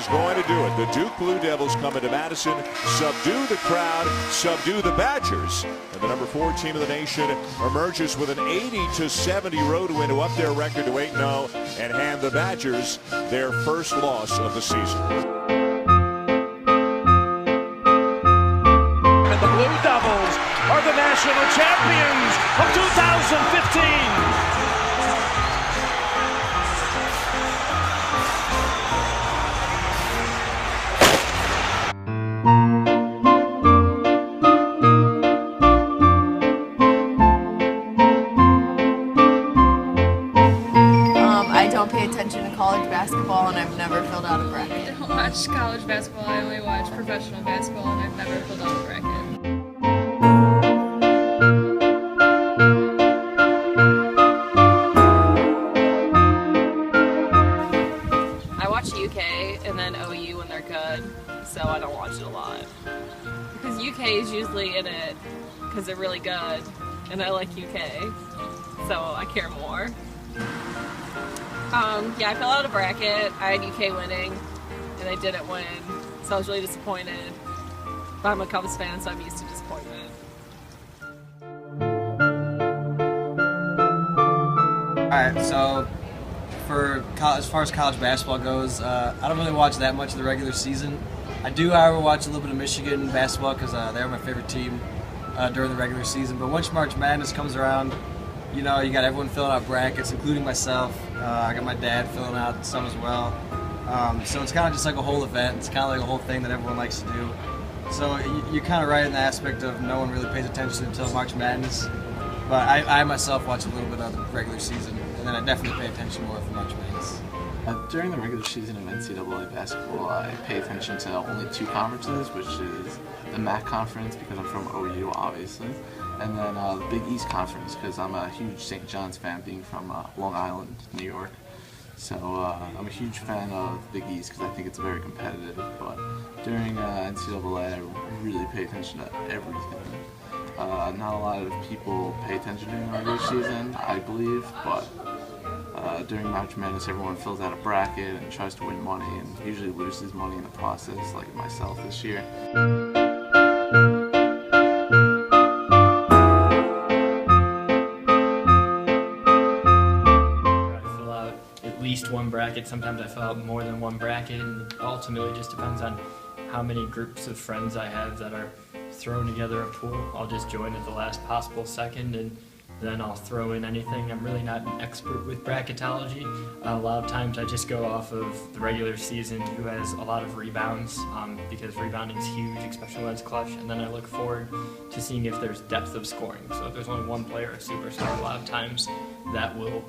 is going to do it. The Duke Blue Devils come into Madison, subdue the crowd, subdue the Badgers. And the number 4 team of the nation emerges with an 80-70 road win to up their record to 8-0 and hand the Badgers their first loss of the season. And the Blue Devils are the national champions of 2015. I don't pay attention to college basketball, and I've never filled out a bracket. I don't watch college basketball, I only watch professional basketball, and I've never filled out a bracket. I watch UK and then OU when they're good, so I don't watch it a lot. Because UK is usually in it because they're really good, and I like UK, so I care more. Yeah, I filled out a bracket. I had UK winning, and they didn't win, so I was really disappointed. But I'm a Cubs fan, so I'm used to disappointment. Alright, so as far as college basketball goes, I don't really watch that much of the regular season. I do, however, watch a little bit of Michigan basketball because they're my favorite team during the regular season. But once March Madness comes around, you know, you got everyone filling out brackets, including myself. I got my dad filling out some as well. So it's kind of just like a whole event. It's kind of like a whole thing that everyone likes to do. So you're kind of right in the aspect of no one really pays attention until March Madness. But I myself watch a little bit of the regular season, and then I definitely pay attention more for March Madness. During the regular season of NCAA basketball, I pay attention to only 2 conferences, which is the MAC conference because I'm from OU, obviously, and then the Big East Conference because I'm a huge St. John's fan, being from Long Island, New York. So I'm a huge fan of Big East because I think it's very competitive. But during NCAA, I really pay attention to everything. Not a lot of people pay attention during the regular season, I believe, but during March Madness, everyone fills out a bracket and tries to win money, and usually loses money in the process, like myself this year. At least one bracket. Sometimes I fill out more than one bracket, and it ultimately just depends on how many groups of friends I have that are throwing together a pool. I'll just join at the last possible second, and then I'll throw in anything. I'm really not an expert with bracketology. A lot of times I just go off of the regular season, who has a lot of rebounds, because rebounding is huge, especially when it's clutch, and then I look forward to seeing if there's depth of scoring. So if there's only one player, a superstar, a lot of times that will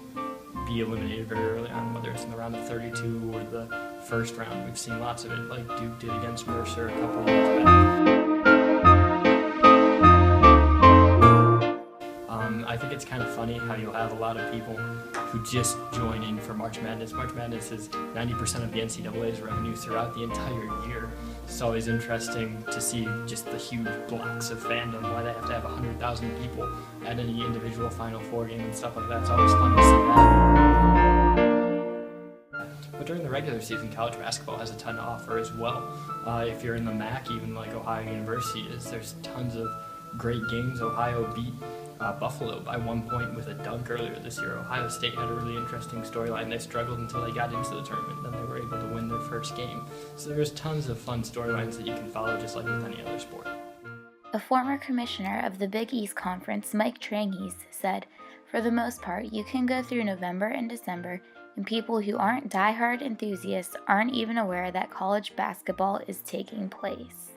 be eliminated very early on, whether it's in the round of 32 or the first round. We've seen lots of it, like Duke did against Mercer a couple of years back. I think it's kind of funny how you'll have a lot of people who just join in for March Madness. March Madness is 90% of the NCAA's revenue throughout the entire year. It's always interesting to see just the huge blocks of fandom, why they have to have 100,000 people at any individual Final Four game and stuff like that. It's always fun to see that. But during the regular season, college basketball has a ton to offer as well. If you're in the MAC, even like Ohio University is, there's tons of great games. Ohio beat Buffalo by 1 point with a dunk earlier this year. Ohio State had a really interesting storyline. They struggled until they got into the tournament, then they were able to win their first game. So there's tons of fun storylines that you can follow, just like with any other sport. A former commissioner of the Big East Conference, Mike Tranghese, said, "For the most part, you can go through November and December, and people who aren't diehard enthusiasts aren't even aware that college basketball is taking place."